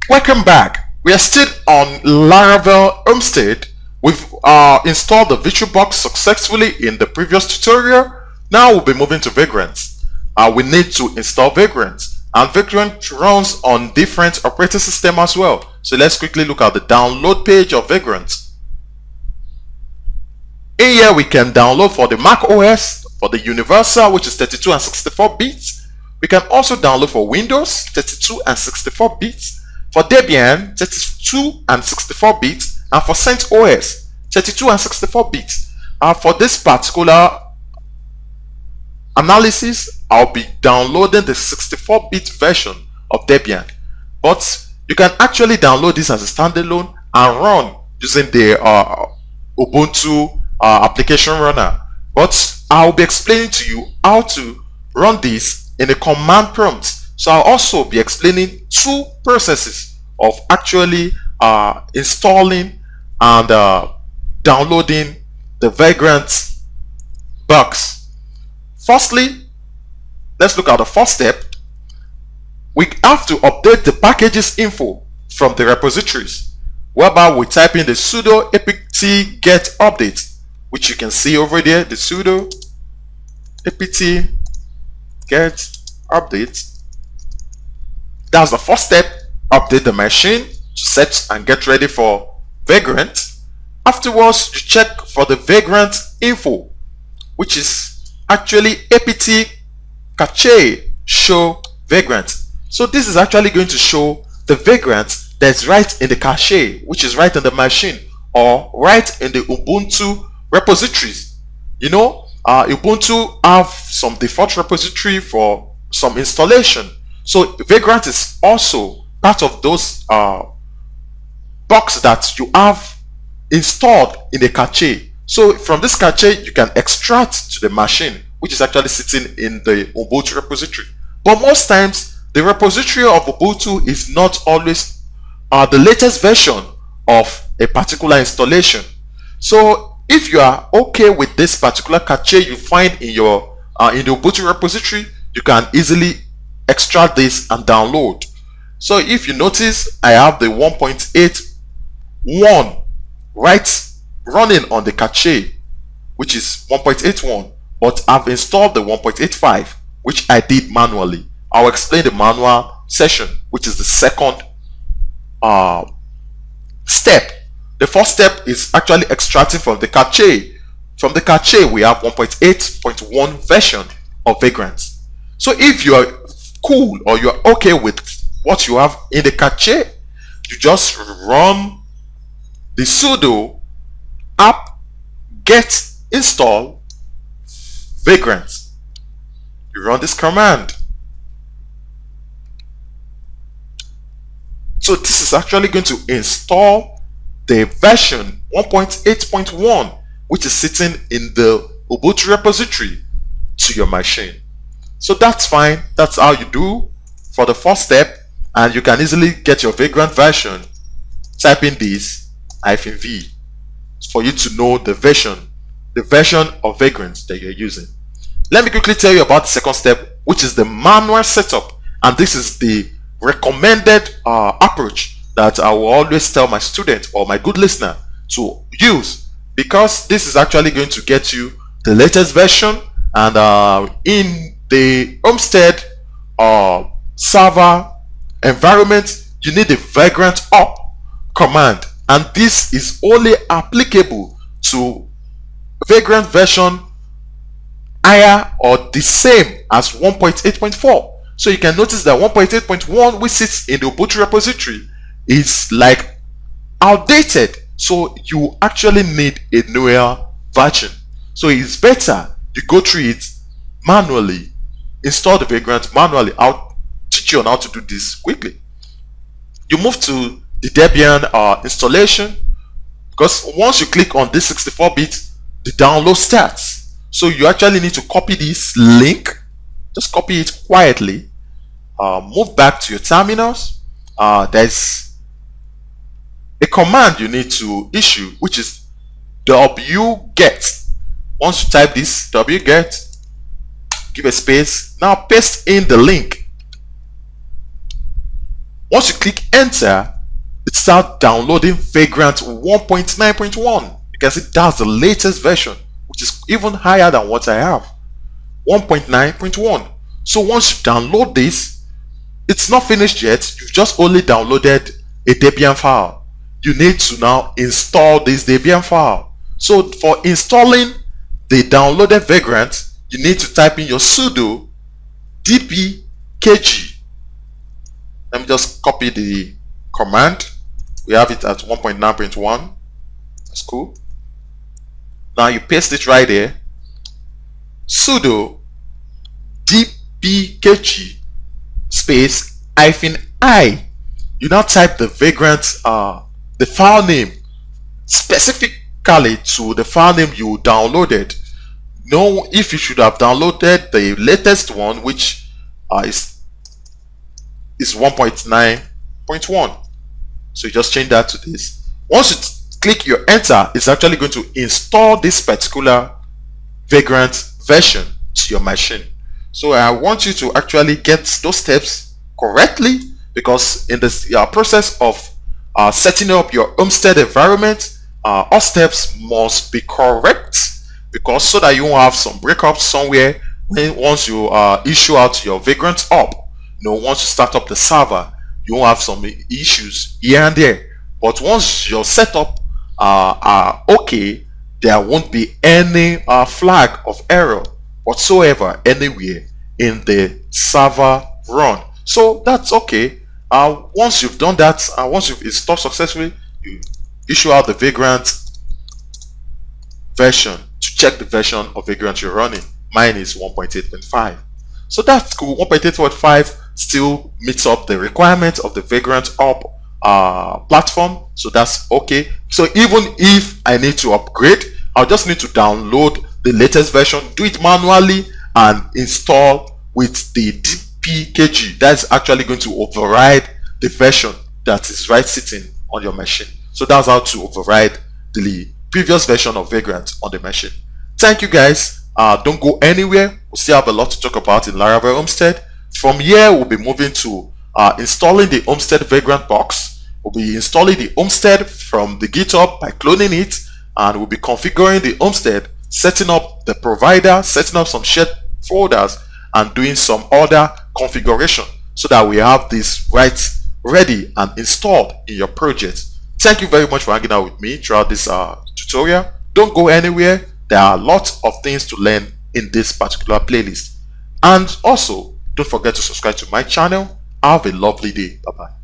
Welcome back. We are still on Laravel Homestead. We've installed the VirtualBox successfully in the previous tutorial. Now we'll be moving to Vagrant. We need to install Vagrant, and Vagrant runs on different operating systems as well. So let's quickly look at the download page of Vagrant. In here we can download for the Mac OS, for the Universal, which is 32 and 64 bits. We can also download for Windows, 32 and 64 bits. For Debian, 32 and 64 bits, and for CentOS, 32 and 64 bits. For this particular analysis, I'll be downloading the 64-bit version of Debian, but you can actually download this as a standalone and run using the Ubuntu application runner. But I'll be explaining to you how to run this in a command prompt. So I'll also be explaining two processes of actually installing and downloading the Vagrant box. Firstly, let's look at the first step. We have to update the packages info from the repositories, whereby we type in the sudo apt get update, which you can see over there, the sudo apt get update. That's the first step. Update the machine to set and get ready for Vagrant. Afterwards, you check for the Vagrant info, which is actually apt cache show Vagrant. So this is actually going to show the Vagrant that's right in the cache, which is right in the machine or right in the Ubuntu repositories. You know, Ubuntu have some default repository for some installation. So Vagrant is also part of those box that you have installed in the cache. So from this cache, you can extract to the machine, which is actually sitting in the Ubuntu repository. But most times, the repository of Ubuntu is not always the latest version of a particular installation. So if you are okay with this particular cache you find in your in the Ubuntu repository, you can easily extract this and download. So if you notice, I have the 1.81 right running on the cache, which is 1.81, but I've installed the 1.85, which I did manually. I'll explain the manual session, which is the second step. The first step is actually extracting from the cache. From the cache, we have 1.8.1 version of Vagrant. So if you are cool or you are okay with what you have in the cache, you just run the sudo apt get install Vagrant. You run this command. So this is actually going to install the version 1.8.1, which is sitting in the Ubuntu repository to your machine. So that's fine. That's how you do for the first step, and you can easily get your Vagrant version. Type in this -v for you to know the version of Vagrant that you're using. Let me quickly tell you about the second step, which is the manual setup, and this is the recommended approach that I will always tell my student or my good listener to use, because this is actually going to get you the latest version. And in the Homestead server environment, you need the Vagrant up command, and this is only applicable to Vagrant version higher or the same as 1.8.4. So you can notice that 1.8.1, which sits in the Ubuntu repository, is like outdated. So you actually need a newer version. So it's better you go through it manually, install the Vagrant manually. I'll teach you on how to do this quickly. You move to the Debian installation, because once you click on this 64-bit, the download starts. So you actually need to copy this link. Just copy it quietly. Move back to your terminals. There's a command you need to issue, which is wget. Once you type this wget, give a space. Now paste in the link. Once you click enter, it starts downloading Vagrant 1.9.1 because that's the latest version, which is even higher than what I have, 1.9.1. So once you download this, it's not finished yet. You've just only downloaded a Debian file. You need to now install this Debian file. So for installing the downloaded Vagrant, you need to type in your sudo dpkg. Let me just copy the command. We have it at 1.9.1. That's cool. Now you paste it right there. Sudo dpkg space -i. You now type the Vagrant, the file name specifically to the file name you downloaded. Know if you should have downloaded the latest one, which is 1.9.1. So you just change that to this. Once you click your enter, it's actually going to install this particular Vagrant version to your machine. So I want you to actually get those steps correctly, because in this process of setting up your Homestead environment, all steps must be correct, because so that you won't have some breakups somewhere once you issue out your Vagrant up. Once you start up the server, you won't have some issues here and there. But once your setup are okay, there won't be any flag of error whatsoever anywhere in the server run. So that's okay. Once you've done that, once you've installed successfully, you issue out the Vagrant version to check the version of Vagrant you're running. Mine is 1.8.5. So that's cool. 1.8.5 still meets up the requirements of the Vagrant up platform, so that's okay. So even if I need to upgrade, I'll just need to download the latest version, do it manually, and install with the dpkg. That's actually going to override the version that is right sitting on your machine. So that's how to override the previous version of Vagrant on the machine. Thank you guys. Don't go anywhere. We'll still have a lot to talk about in Laravel Homestead. From here, we'll be moving to installing the Homestead Vagrant box. We'll be installing the Homestead from the GitHub by cloning it, and we'll be configuring the Homestead, setting up the provider, setting up some shared folders, and doing some other configuration so that we have this ready and installed in your project. Thank you very much for hanging out with me throughout this tutorial. Don't go anywhere. There are lots of things to learn in this particular playlist. And also, don't forget to subscribe to my channel. Have a lovely day. Bye bye.